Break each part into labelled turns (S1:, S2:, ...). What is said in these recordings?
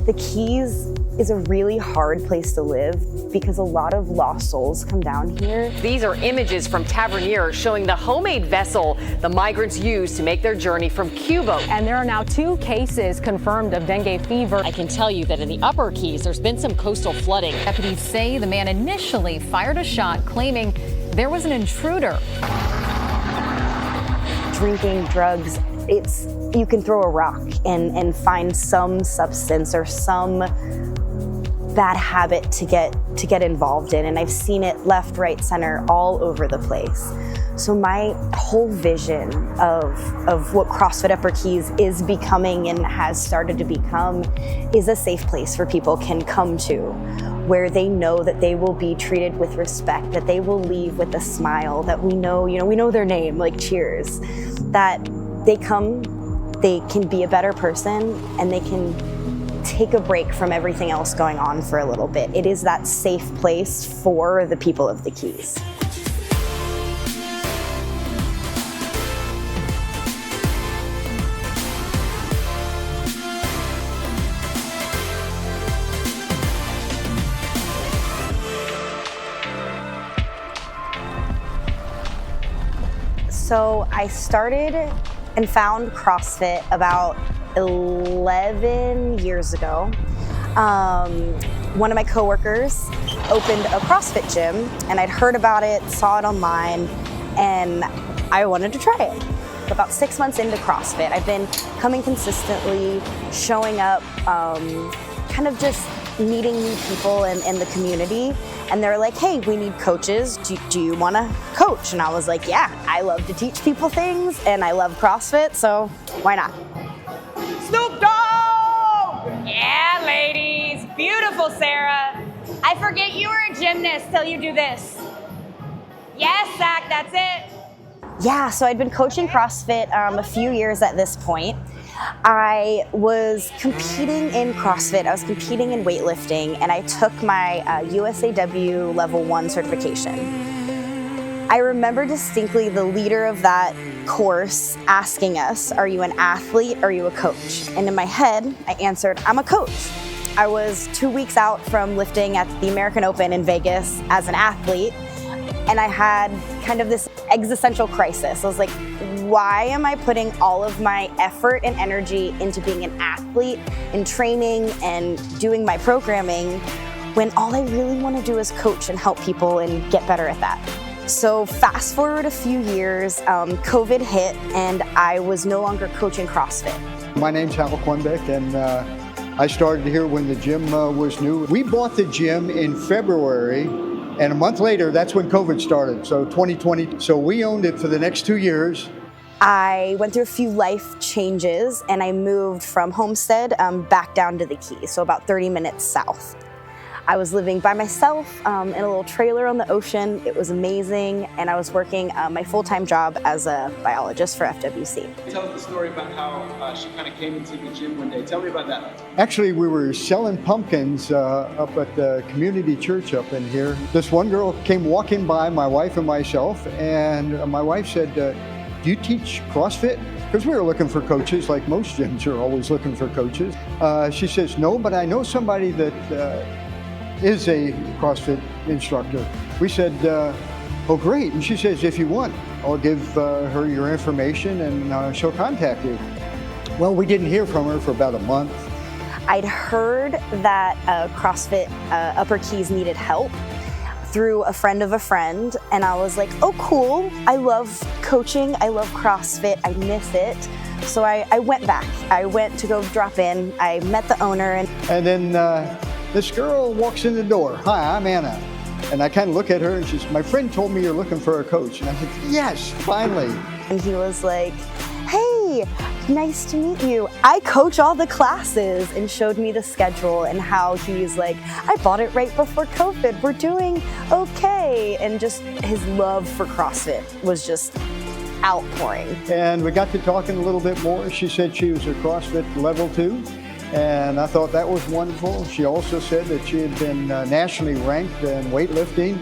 S1: The Keys is a really hard place to live because a lot of lost souls come down here.
S2: These are images from Tavernier showing the homemade vessel the migrants used to make their journey from Cuba.
S3: And there are now 2 cases confirmed of dengue fever.
S2: I can tell you that in the Upper Keys, there's been some coastal flooding.
S3: Deputies say the man initially fired a shot claiming there was an intruder.
S1: Drinking, drugs, you can throw a rock and find some substance or some bad habit to get involved in. And I've seen it left, right, center, all over the place. So my whole vision of what CrossFit Upper Keys is becoming and has started to become is a safe place for people can come to, where they know that they will be treated with respect, that they will leave with a smile, that we know their name, like cheers, that they come, they can be a better person, and they can take a break from everything else going on for a little bit. It is that safe place for the people of the Keys. So I started and found CrossFit about 11 years ago. One of my coworkers opened a CrossFit gym, and I'd heard about it, saw it online, and I wanted to try it. About 6 months into CrossFit, I've been coming consistently, showing up, kind of just meeting new people in the community, and they're like, hey, we need coaches. Do you want to coach? And I was like, yeah, I love to teach people things, and I love CrossFit, so why not?
S4: Snoop Dogg! Yeah, ladies. Beautiful, Sarah. I forget you were a gymnast till you do this. Yes, Zach, that's it.
S1: Yeah, so I'd been coaching CrossFit a few years at this point. I was competing in CrossFit, I was competing in weightlifting, and I took my USAW Level 1 certification. I remember distinctly the leader of that course asking us, are you an athlete, are you a coach? And in my head, I answered, I'm a coach. I was 2 weeks out from lifting at the American Open in Vegas as an athlete, and I had kind of this existential crisis. I was like, why am I putting all of my effort and energy into being an athlete and training and doing my programming when all I really want to do is coach and help people and get better at that? So fast forward a few years, COVID hit, and I was no longer coaching CrossFit.
S5: My name's Hal Quenbeck, and I started here when the gym was new. We bought the gym in February, and a month later, that's when COVID started, so 2020. So we owned it for the next 2 years.
S1: I went through a few life changes, and I moved from Homestead back down to the Keys, so about 30 minutes south. I was living by myself in a little trailer on the ocean. It was amazing, and I was working my full-time job as a biologist for FWC.
S6: Tell us the story about how she kind of came into the gym one day. Tell me about that.
S5: Actually, we were selling pumpkins up at the community church up in here. This one girl came walking by, my wife and myself, and my wife said, do you teach CrossFit? Because we were looking for coaches, like most gyms are always looking for coaches. She says, no, but I know somebody that is a CrossFit instructor. We said, oh great, and she says, if you want, I'll give her your information and she'll contact you. Well, we didn't hear from her for about a month.
S1: I'd heard that CrossFit Upper Keys needed help through a friend of a friend, and I was like, oh cool, I love coaching, I love CrossFit, I miss it. So I went back. I went to go drop in, I met the owner.
S5: And then this girl walks in the door. Hi, I'm Anna. And I kind of look at her and she says, my friend told me you're looking for a coach. And I said, yes, finally.
S1: And he was like, hey, nice to meet you. I coach all the classes, and showed me the schedule and how he's like, I bought it right before COVID. We're doing okay. And just his love for CrossFit was just outpouring.
S5: And we got to talking a little bit more. She said she was a CrossFit level 2. And I thought that was wonderful. She also said that she had been nationally ranked in weightlifting,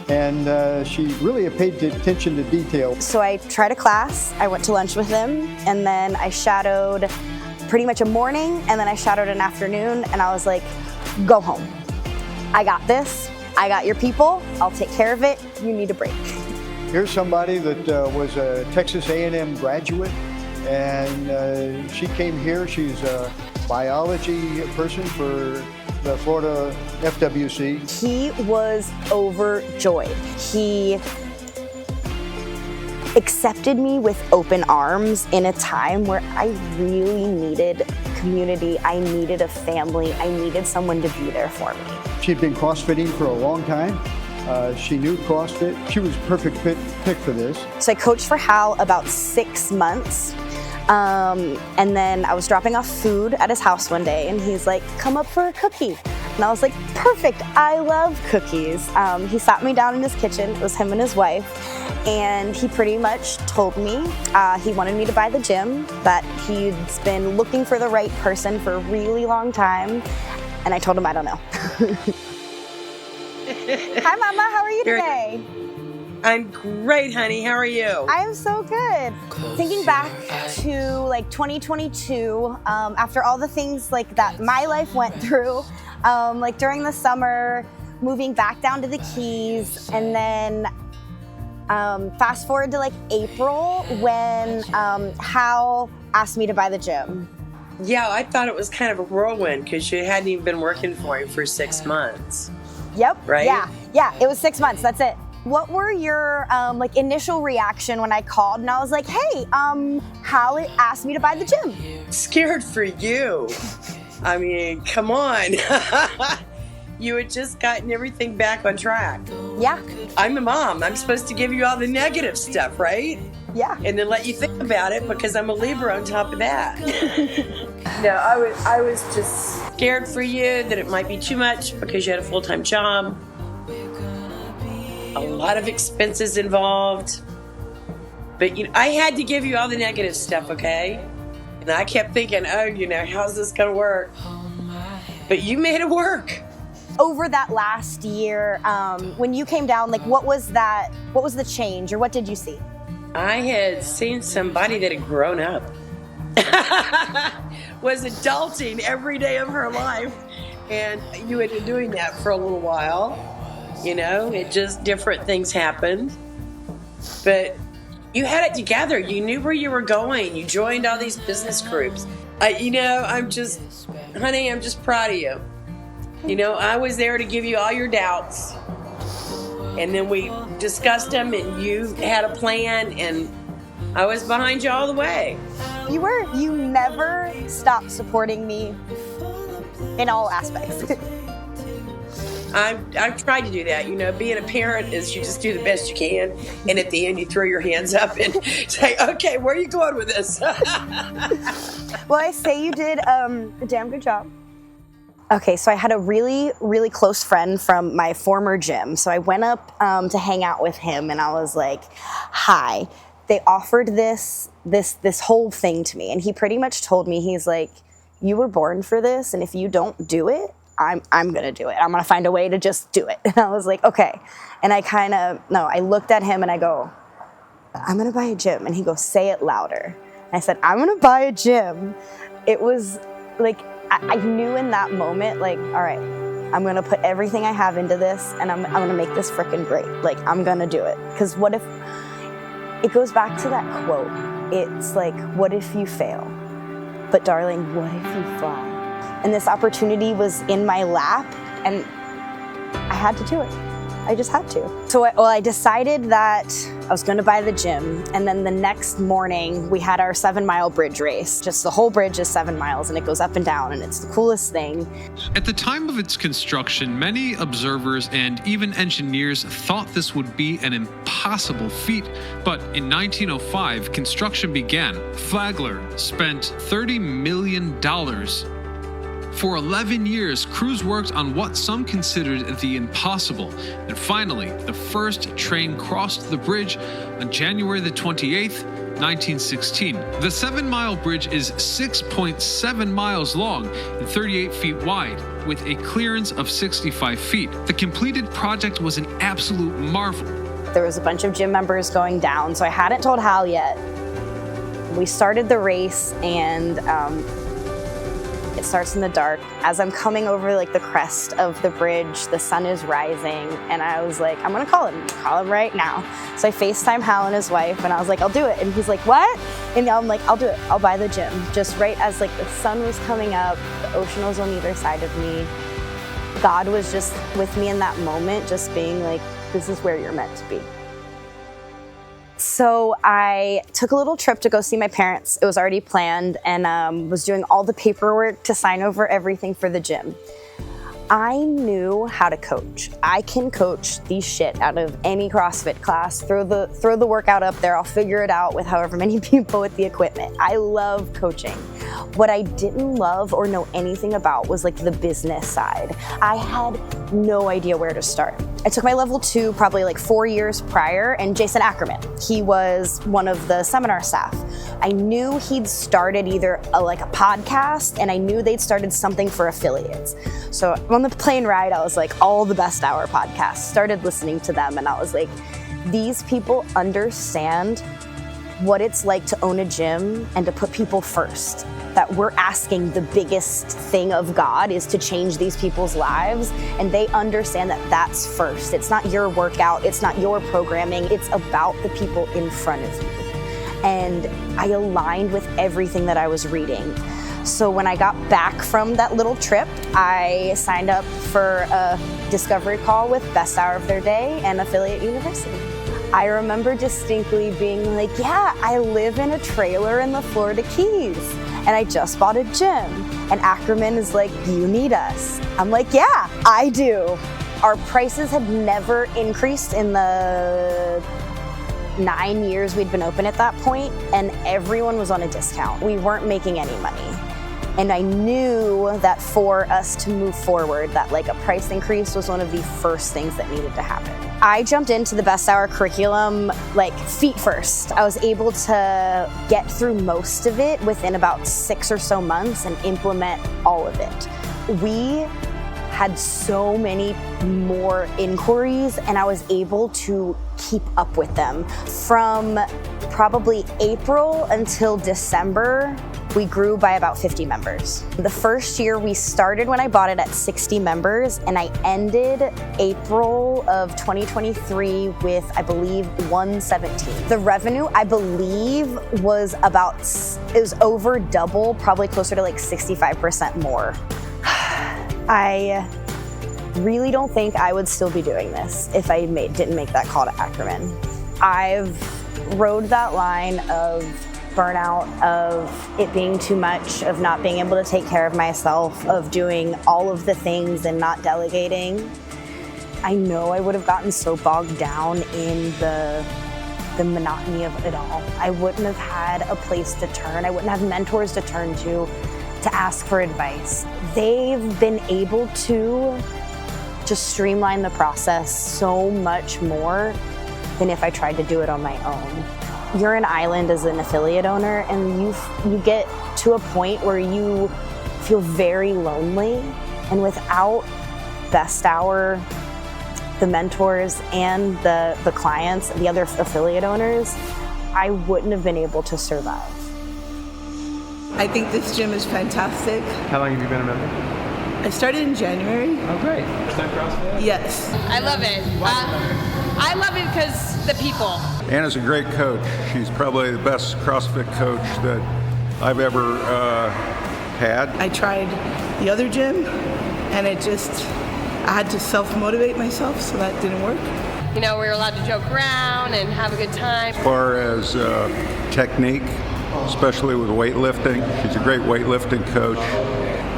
S5: and she really paid attention to detail.
S1: So I tried a class, I went to lunch with him, and then I shadowed pretty much a morning, and then I shadowed an afternoon, and I was like, go home. I got this, I got your people, I'll take care of it, you need a break.
S5: Here's somebody that was a Texas A&M graduate, and she came here. She's a biology person for the Florida FWC.
S1: He was overjoyed. He accepted me with open arms in a time where I really needed community. I needed a family. I needed someone to be there for me.
S5: She'd been CrossFitting for a long time. She knew CrossFit. She was a perfect pick for this.
S1: So I coached for Hal about 6 months. And then I was dropping off food at his house one day, and he's like, come up for a cookie. And I was like, perfect, I love cookies. He sat me down in his kitchen, it was him and his wife, and he pretty much told me he wanted me to buy the gym, that he'd been looking for the right person for a really long time, and I told him I don't know. Hi Mama, how are you today?
S7: I'm great, honey. How are you?
S1: I am so good. Thinking back to like 2022, after all the things like that my life went through, like during the summer, moving back down to the Keys, and then fast forward to like April when Hal asked me to buy the gym.
S7: Yeah, I thought it was kind of a whirlwind because you hadn't even been working for him for 6 months.
S1: Yep.
S7: Right?
S1: Yeah, it was 6 months, that's it. What were your like initial reaction when I called and I was like, hey, Hal asked me to buy the gym?
S7: Scared for you. I mean, come on. You had just gotten everything back on track.
S1: Yeah.
S7: I'm a mom. I'm supposed to give you all the negative stuff, right?
S1: Yeah.
S7: And then let you think about it because I'm a Libra on top of that. No, I was just scared for you that it might be too much because you had a full-time job. A lot of expenses involved. But I had to give you all the negative stuff, okay? And I kept thinking, oh, how's this gonna work? But you made it work.
S1: Over that last year, when you came down, like what was the change, or what did you see?
S7: I had seen somebody that had grown up. Was adulting every day of her life. And you had been doing that for a little while. It just different things happened. But you had it together. You knew where you were going. You joined all these business groups. I'm just proud of you. I was there to give you all your doubts. And then we discussed them and you had a plan and I was behind you all the way.
S1: You were. You never stopped supporting me in all aspects.
S7: I've tried to do that. Being a parent is you just do the best you can, and at the end you throw your hands up and say, okay, where are you going with this?
S1: Well, I say you did a damn good job. Okay, so I had a really, really close friend from my former gym. So I went up to hang out with him, and I was like, hi. They offered this whole thing to me, and he pretty much told me, he's like, you were born for this, and if you don't do it, I'm gonna do it. I'm gonna find a way to just do it. And I was like, okay. And I looked at him and I go, I'm gonna buy a gym. And he goes, say it louder. And I said, I'm gonna buy a gym. It was like, I knew in that moment, like, all right, I'm gonna put everything I have into this and I'm gonna make this frickin' great. Like, I'm gonna do it. Because what if, it goes back to that quote. It's like, what if you fail? But darling, what if you fly? And this opportunity was in my lap and I had to do it. I just had to. So I decided that I was gonna buy the gym, and then the next morning we had our 7-mile bridge race. Just the whole bridge is 7 miles and it goes up and down and it's the coolest thing.
S8: At the time of its construction, many observers and even engineers thought this would be an impossible feat. But in 1905, construction began. Flagler spent $30 million. For 11 years, crews worked on what some considered the impossible, and finally, the first train crossed the bridge on January the 28th, 1916. The 7 Mile Bridge is 6.7 miles long and 38 feet wide, with a clearance of 65 feet. The completed project was an absolute marvel.
S1: There was a bunch of gym members going down, so I hadn't told Hal yet. We started the race, and it starts in the dark. As I'm coming over like the crest of the bridge, the sun is rising, and I was like, I'm gonna call him right now. So I FaceTime Hal and his wife, and I was like, I'll do it. And he's like, what? And I'm like, I'll do it, I'll buy the gym. Just right as like the sun was coming up, the ocean was on either side of me. God was just with me in that moment, just being like, this is where you're meant to be. So I took a little trip to go see my parents. It was already planned, and was doing all the paperwork to sign over everything for the gym. I knew how to coach. I can coach the shit out of any CrossFit class. Throw the workout up there. I'll figure it out with however many people with the equipment. I love coaching. What I didn't love or know anything about was like the business side. I had no idea where to start. I took my level 2 probably like 4 years prior, and Jason Ackerman, he was one of the seminar staff. I knew he'd started either a podcast, and I knew they'd started something for affiliates. So on the plane ride, I was like, all the Best Hour podcasts, started listening to them, and I was like, these people understand what it's like to own a gym and to put people first. That we're asking the biggest thing of God is to change these people's lives, and they understand that that's first. It's not your workout, it's not your programming, it's about the people in front of you. And I aligned with everything that I was reading. So when I got back from that little trip, I signed up for a discovery call with Best Hour of their day and Affiliate University. I remember distinctly being like, yeah, I live in a trailer in the Florida Keys, and I just bought a gym. And Ackerman is like, you need us. I'm like, yeah, I do. Our prices had never increased in the 9 years we'd been open at that point, and everyone was on a discount. We weren't making any money. And I knew that for us to move forward, that like a price increase was one of the first things that needed to happen. I jumped into the Best Hour curriculum like feet first. I was able to get through most of it within about 6 or so months and implement all of it. We had so many more inquiries, and I was able to keep up with them. From probably April until December, we grew by about 50 members. The first year we started when I bought it at 60 members, and I ended April of 2023 with, I believe, 117. The revenue, I believe, was over double, probably closer to like 65% more. I really don't think I would still be doing this if I didn't make that call to Ackerman. I've rode that line of burnout, of it being too much, of not being able to take care of myself, of doing all of the things and not delegating. I know I would have gotten so bogged down in the monotony of it all. I wouldn't have had a place to turn. I wouldn't have mentors to turn to ask for advice. They've been able to just streamline the process so much more than if I tried to do it on my own. You're an island as an affiliate owner, and you get to a point where you feel very lonely, and without Best Hour, the mentors and the clients, the other affiliate owners, I wouldn't have been able to survive.
S9: I think this gym is fantastic.
S10: How long have you been a member?
S9: I started in January.
S10: Oh, great. First time CrossFit?
S9: Yes.
S11: I love it. I love it because the people.
S12: Anna's a great coach. She's probably the best CrossFit coach that I've ever had.
S9: I tried the other gym, and I had to self-motivate myself, so that didn't work.
S11: You know, we were allowed to joke around and have a good time.
S12: As far as technique, especially with weightlifting, she's a great weightlifting coach.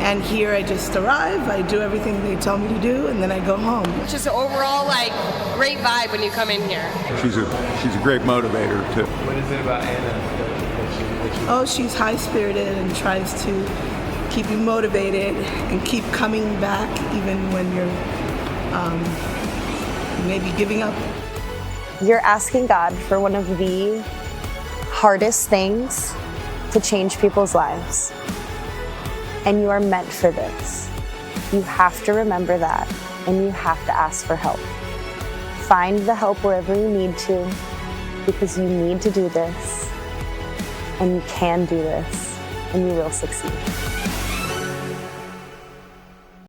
S9: And here I just arrive, I do everything they tell me to do, and then I go home.
S11: Just overall, like, great vibe when you come in here.
S12: She's a great motivator, too.
S10: What is it about Anna?
S9: Oh, she's high-spirited and tries to keep you motivated and keep coming back even when you're maybe giving up.
S1: You're asking God for one of the hardest things to change people's lives. And you are meant for this. You have to remember that, and you have to ask for help. Find the help wherever you need to, because you need to do this, and you can do this, and you will succeed.